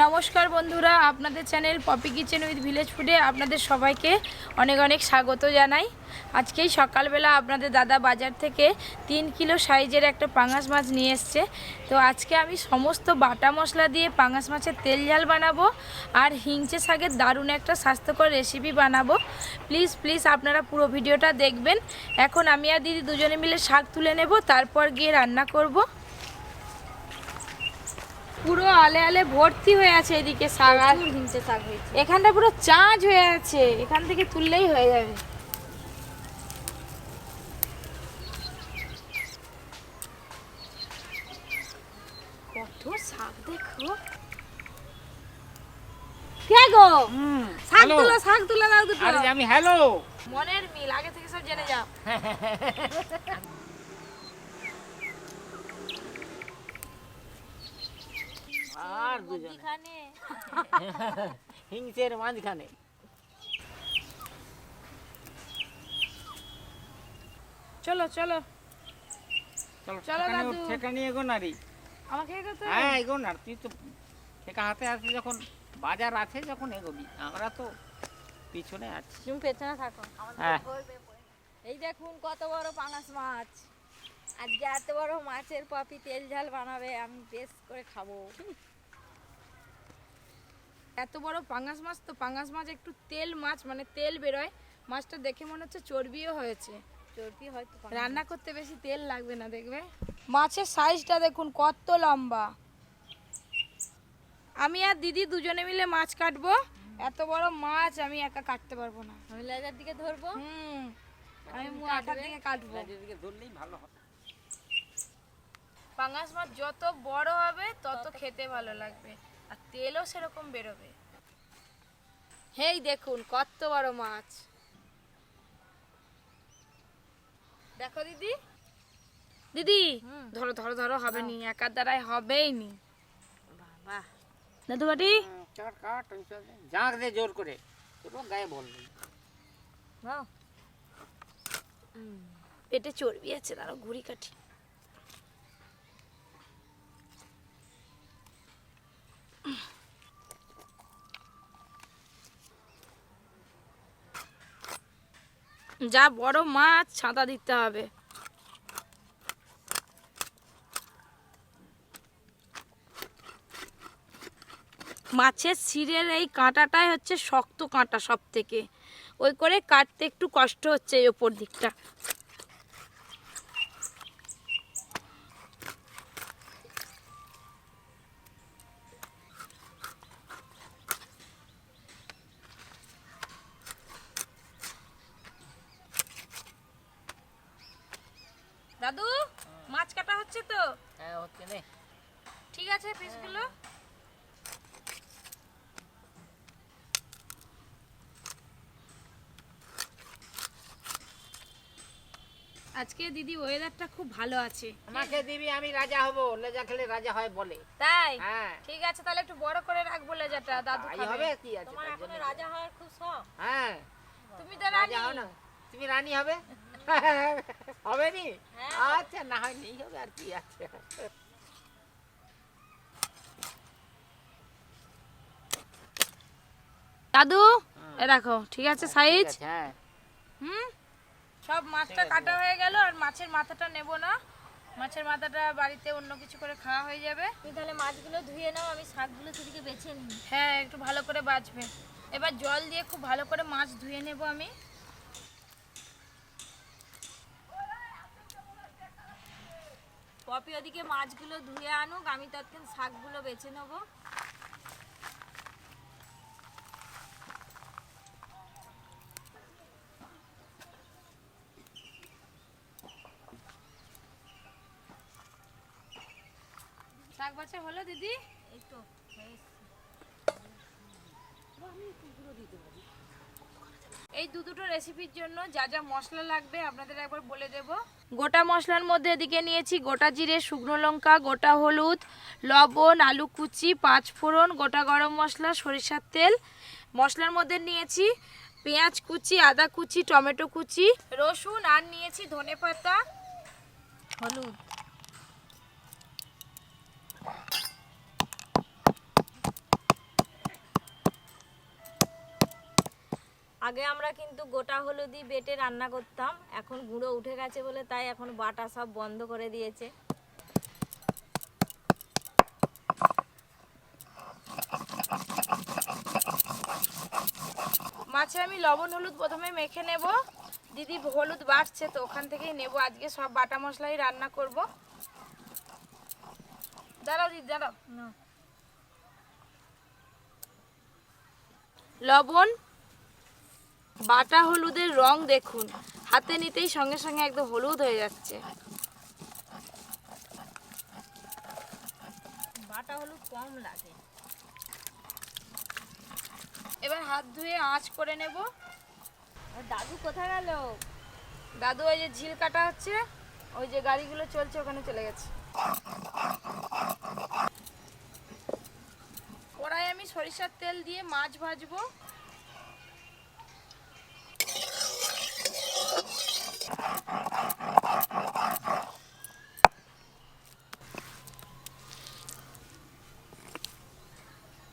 নমস্কার বন্ধুরা, আপনাদের channel Poppy kitchen with village ফুডে আপনাদের সবাইকে অনেক অনেক স্বাগত জানাই। আজকেই সকালবেলা আপনাদের দাদা বাজার থেকে 3 কিলো সাইজের একটা পাঙাশ মাছ নিয়ে এসছে। তো আজকে আমি সমস্ত বাটা মশলা দিয়ে পাঙাশ মাছের তেল ঝাল বানাবো আর হিংচে শাকের দারুণ একটা স্বাস্থ্যকর রেসিপি বানাবো। প্লিজ আপনারা পুরো ভিডিওটা দেখবেন। এখন আমি আর দিদি দুজনে মিলে শাক তুলে নেব, তারপর গিয়ে রান্না করব। পুরো আলে আলে ভর্তি হয়ে আছে এদিকে শাক, আর হিংচে শাক হয়েছে। এখানটা পুরো চাঁচ হয়ে আছে, এখান থেকে তুললেই হয়ে যাবে। কত শাক দেখো। কে গো? শাক তুলো দাও দুটো। আরে আমি হ্যালো। মনের মিল, আগে থেকে সব জেনে যাও। আর দুজন হিংসের মাঝখানে। চলো চলো চলো চলো দাদু। ঠেকা নিয়ে এগো নারী। আমাকে এগোতে হবে? হ্যাঁ এগো না, তুই তো ঠেকা হাতে আছে, যখন বাজার আছে যখন এগোবি, আমরা তো পিছনে আছি। তুমি পেছনে থাকো। হ্যাঁ এই দেখুন কত বড় পাঙাশ মাছ। আজকে এত বড় মাছের পপি তেল ঝাল বানাবে, আমি বেশ করে খাবো। এত বড় পাঙাশ মাছ, তো পাঙাশ মাছ একটু তেল মাছ, মানে তেল বেরোয়। মাছটা দেখে মনে হচ্ছে চর্বিও হয়েছে। চর্বি হয়তো রান্না করতে বেশি তেল লাগবে না, দেখবে। মাছের সাইজটা দেখুন কত লম্বা। আমি আর দিদি দুজনে মিলে মাছ কাটবো। এত বড় মাছ আমি একা কাটতে পারবো না। আমি লেজার দিকে ধরবো। আমি মাথার দিকে কাটবো। যেদিকে ধরলেই ভালো হবে। পাঙাশ মাছ যত বড় হবে তত খেতে ভালো লাগবে, আর তেলও সেরকম বেরোবে। হেই দেখুন কত বড় মাছ। দেখো দিদি, দিদি ধরো ধরো ধরো, হবে নি, একার দ্বারাই হবেই নি। বাবা দাদু বাটি কাট কাট জাঁক দে জোর করে, তোর গায়ে বলবি। নাও। পেটে চর্বি আছে, তারও ঘুড়ি কাঠি। যা বড় মাছ ছাতা দিতে হবে। মাছের শিরের এই কাঁটাটাই হচ্ছে শক্ত কাঁটা সব থেকে, ওই করে কাটতে একটু কষ্ট হচ্ছে এই ওপর দিকটা। দাদু মাছ কাটা হচ্ছে তো? হ্যাঁ হচ্ছে রে। ঠিক আছে, পিসগুলো আজকে দিদি ওয়েদারটা খুব ভালো আছে। আমাকে দিবি, আমি রাজা হব। লেজা খেলে রাজা হয় বলে। তাই? হ্যাঁ ঠিক আছে, তাহলে একটু বড় করে রাখবো লেজাটা, দাদু তাই খাবে। হবে, কি আছে তোমার তার এখন জন্য। রাজা হওয়ার খুব শখ। হ্যাঁ তুমি তো রাজা হও রানী। না, তুমি রানী হবে। হবে নি? হ্যাঁ। আচ্ছা না হয় নেই হবে, আর কি আছে। দাদু এ রাখো, ঠিক আছে সাইজ। হ্যাঁ সব মাছটা কাটা হয়ে গেল, আর মাছের মাথাটা নেব না। মাছের মাথাটা বাড়িতে অন্য কিছু করে খাওয়া হয়ে যাবে। তুমি তাহলে মাছগুলো ধুয়ে নাও, আমি শাকগুলো সেদিকে বেছে নিই। হ্যাঁ একটু ভালো করে বাছবে। এবার জল দিয়ে খুব ভালো করে মাছ ধুয়ে নেব আমি। পপি ওদিকে মাছগুলো ধুয়ে আনুক, আমি ততক্ষণ শাকগুলো বেছে নেবো। শাক বাছা হলো দিদি? এই তো এই দুটো রেসিপির জন্য যা যা মশলা লাগবে আপনাদের একবার বলে দেব। গোটা মশলার মধ্যে এদিকে নিয়েছি গোটা জিরে, শুকনো লঙ্কা, গোটা হলুদ, লবণ, আলু কুচি, 5 ফোড়ন, গোটা গরম মশলা, সরিষার তেল। মশলার মধ্যে নিয়েছি পেঁয়াজ কুচি, আদা কুচি, টমেটো কুচি, রসুন, আর নিয়েছি ধনেপাতা, আগে আমরা কিন্তু গোটা হলুদি বেটে রান্না করতাম, এখন গুঁড়ো উঠে গেছে বলে তাই এখন বাটা সব বন্ধ করে দিয়েছে। মাছে আমি লবণ হলুদ প্রথমে মেখে নেব। দিদি হলুদ বাটছে তো ওখান থেকেই নেব। আজকে সব বাটা মশলাই রান্না করব। দাঁড়াও দিদি দাঁড়াও। লবণ, বাটা হলুদের রং দেখুন, হাতে নিতেই সঙ্গে সঙ্গে একদম হলুদ হয়ে যাচ্ছে। বাটা হলুদ কম লাগে। এবার হাত ধুয়ে আঁচ করে নেব। আর দাদু কোথায় গেল? দাদু ওই যে ঝিল কাটা হচ্ছে, ওই যে গাড়িগুলো চলছে ওখানে চলে গেছে। কড়াই আমি সরিষার তেল দিয়ে মাছ ভাজবো।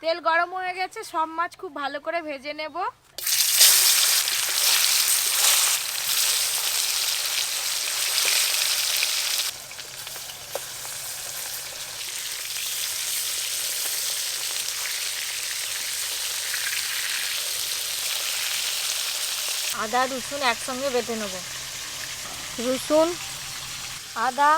তেল গরম হয়ে গেছে, সব মাছ খুব ভালো করে ভেজে নেব। আদা রসুন একসঙ্গে বেটে নেব। রসুন, আদা,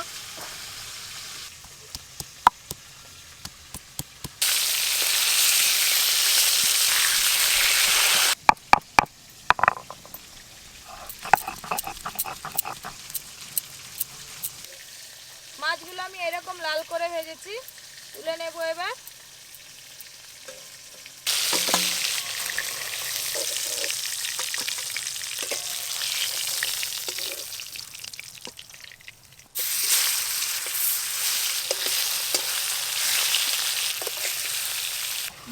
মাছগুলো আমি এরকম লাল করে ভেজেছি, তুলে নেব এবার।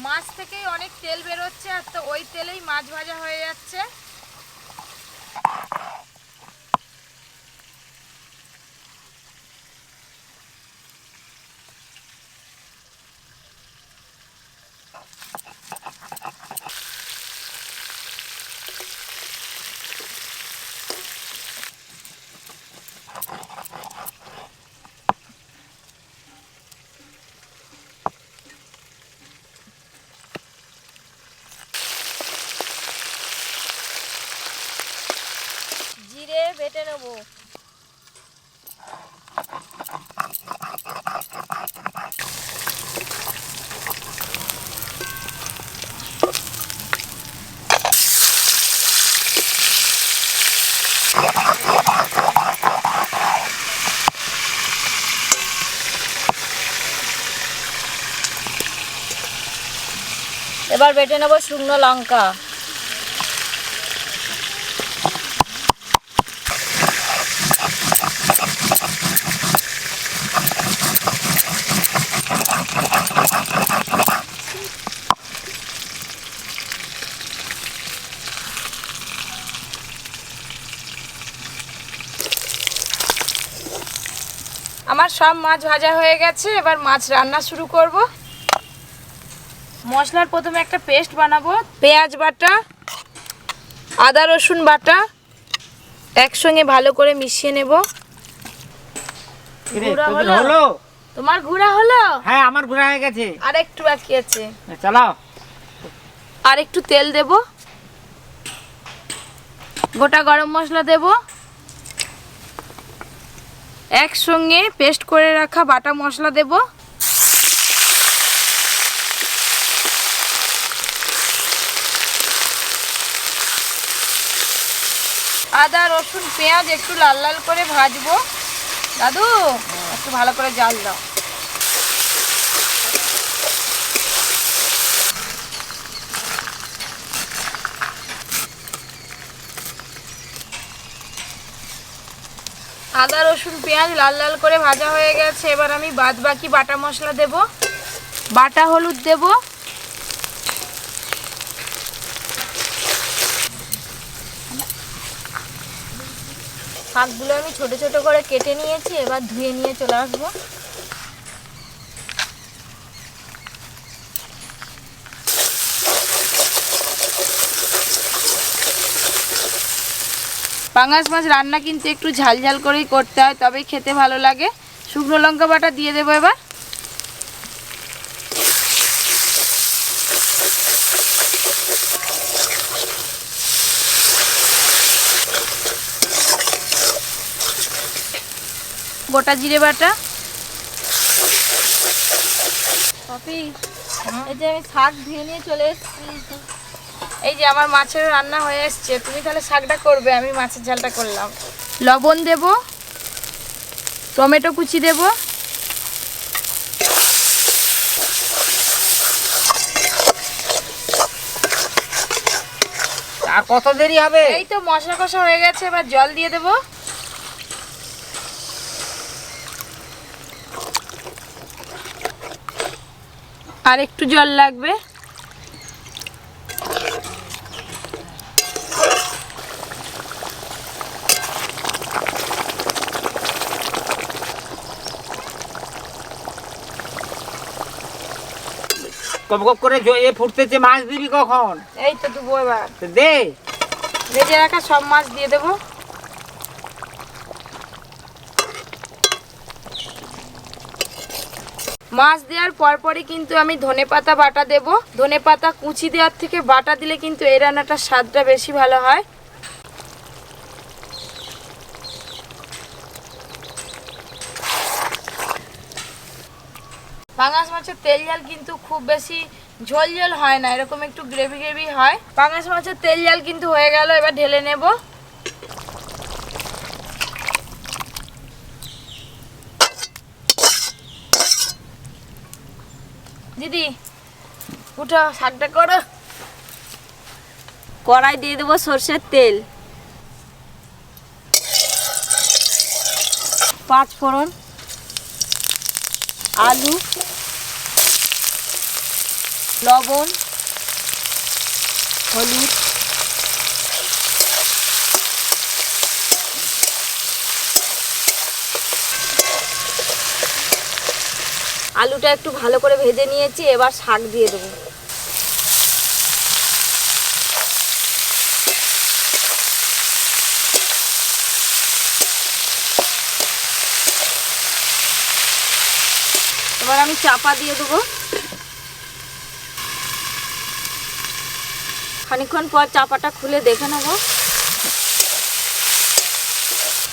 মাছ থেকেই অনেক তেল বেরোচ্ছে, আর তো ওই তেলেই মাছ ভাজা হয়ে যাচ্ছে। জিরে বেটে নেব। এবার বেটে নেব শুকনো লঙ্কা। আমার সব মাছ ভাজা হয়ে গেছে, এবার মাছ রান্না শুরু করব। মশলার প্রথমে একটা পেস্ট বানাবো। পেঁয়াজ বাটা, আদা রসুন বাটা একসঙ্গে ভালো করে মিশিয়ে নেব। ঘুরা হলো? তোমার ঘুরা হলো? হ্যাঁ আমার ঘোরা হয়ে গেছে। আর একটু বাকি আছে। চালাও। আর একটু তেল দেব, গোটা গরম মশলা দেব, একসঙ্গে পেস্ট করে রাখা বাটা মশলা দেব। আদা রসুন পেঁয়াজ একটু লাল লাল করে ভাজবো। দাদু একটু ভালো করে জাল দাও। আদা রসুন পেঁয়াজ লাল লাল করে ভাজা হয়ে গেছে, এবার আমি বাদ বাকি বাটা মশলা দেব। বাটা হলুদ দেব, শাকগুলো আমি ছোট ছোট করে কেটে নিয়েছি, এবার ধুয়ে নিয়ে চলে আসবো। পাঙাশ মাছ রান্না কিন্তু একটু ঝাল ঝাল করেই করতে হয়, তবেই খেতে ভালো লাগে। শুকনো লঙ্কা বাটা দিয়ে দেবো এবার। গোটা জিরে বাটা। পপি, এই যে আমি শাক ধুয়ে নিয়ে চলে এসেছি। এই যে আমার মাছের রান্না হয়ে এসছে, তুমি তাহলে শাকটা করবে, আমি মাছের ঝালটা করলাম। লবণ দেব, টমেটো কুচি দেব, আর কত দেরি হবে? এই তো মশলা কষা হয়ে গেছে, এবার জল দিয়ে দেব। আর একটু জল লাগবে। কপ কপ করে এ ফুটতেছে, মাছ দিবি কখন? এই তো দেবো এবার। তো দে। ভেজে রাখা সব মাছ দিয়ে দেবো। মাছ দেওয়ার পরপরই কিন্তু আমি ধনেপাতা বাটা দেব। ধনেপাতা কুচি দেওয়ার থেকে বাটা দিলে কিন্তু এই রান্নাটার স্বাদটা বেশি ভালো হয়। পাঙাশ মাছের তেল ঝাল কিন্তু খুব বেশি ঝোল ঝোল হয় না, এরকম একটু গ্রেভি গ্রেভি হয়। পাঙাশ মাছের তেল ঝাল কিন্তু হয়ে গেল, এবার ঢেলে নেব। দিদি উঠো, শাকটা করো। কড়াই দিয়ে দেবো সর্ষের তেল, 5 ফোড়ন, আলু, লবণ, হলুদ, আলুটা একটু ভালো করে ভেজে নিয়েছি, এবার শাক দিয়ে দেবো। এবার আমি চাপা দিয়ে দেবো। খানিকক্ষণ পর চাপাটা খুলে দেখে নেব।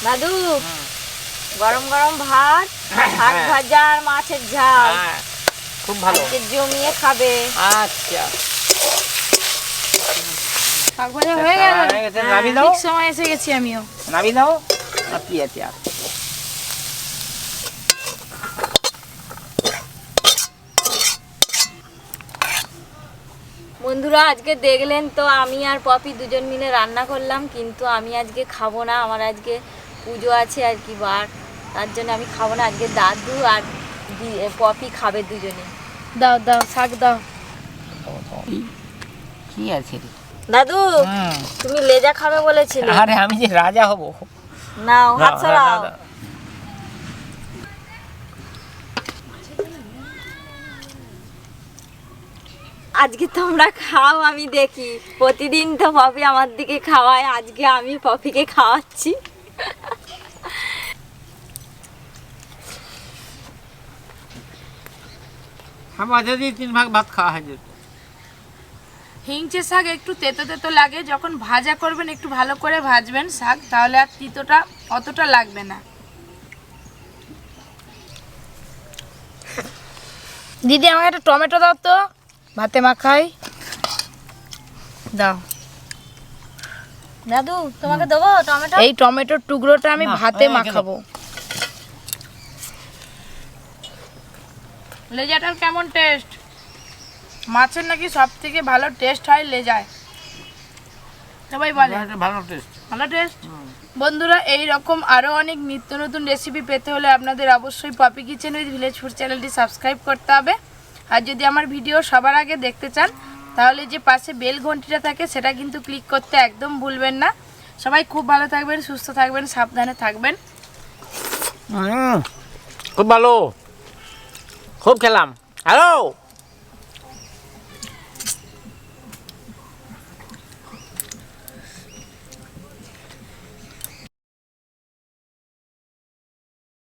দাদু, গরম গরম ভাত, শাক ভাজা আর মাছের ঝাল, খুব ভালো, আজকে জমিয়ে খাবে। আচ্ছা শাক ভাজা হয়ে গেল, নামিয়ে দাও। ঠিক সময় এসে গেছি আমিও। নামিয়ে দাও। আর কি আছে আর? বন্ধুরা, আজকে দেখলেন তো আমি আর পপি দুজন মিলে রান্না করলাম, কিন্তু আমি আজকে খাবো না। আমার আজকে পুজো আছে আর কি বার, তার জন্য আমি খাবো না। আজকে দাদু আর পপি খাবে দুজনে। দাও দাও, শাক দাও। কি আছে রে? দাদু, তুমি লেজা খাবে বলেছিলে। আরে আমি যে রাজা হব। নাও, হাত সরাও। আজকে তোমরা খাও, আমি দেখি। প্রতিদিন তো পপি আমার দিকে খাওয়ায়, আজকে আমি পপিকে খাওয়াচ্ছি। মাঝে দিয়ে 3 ভাগ ভাত খাওয়া হয়। হিংচে শাক একটু তেতো তেতো লাগে, যখন ভাজা করবেন একটু ভালো করে ভাজবেন শাক, তাহলে আর তিতোটা অতটা লাগবে না। দিদি আমাকে একটা টমেটো দাও তো, ভাতে মাখাই দাও। দাদু, তোমাকে দেবো টমেটো? এই টমেটোর টুকরোটা আমি ভাতে মাখাবো। লেজাটার কেমন টেস্ট? মাছের নাকি সব থেকে ভালো টেস্ট হয় লেজায়, সবাই বলে ভালো টেস্ট। ভালো টেস্ট। বন্ধুরা, এই রকম আরও অনেক নিত্য নতুন রেসিপি পেতে হলে আপনাদের অবশ্যই Poppy kitchen with village food চ্যানেলটি সাবস্ক্রাইব করতে হবে। আর যদি আমার ভিডিও সবার আগে দেখতে চান, তাহলে যে পাশে বেল ঘন্টিটা থাকে সেটা কিন্তু ক্লিক করতে একদম ভুলবেন না। সবাই খুব ভালো থাকবেন, সুস্থ থাকবেন, সাবধানে থাকবেন। খুব ভালো, খুব খেলাম। হ্যালো।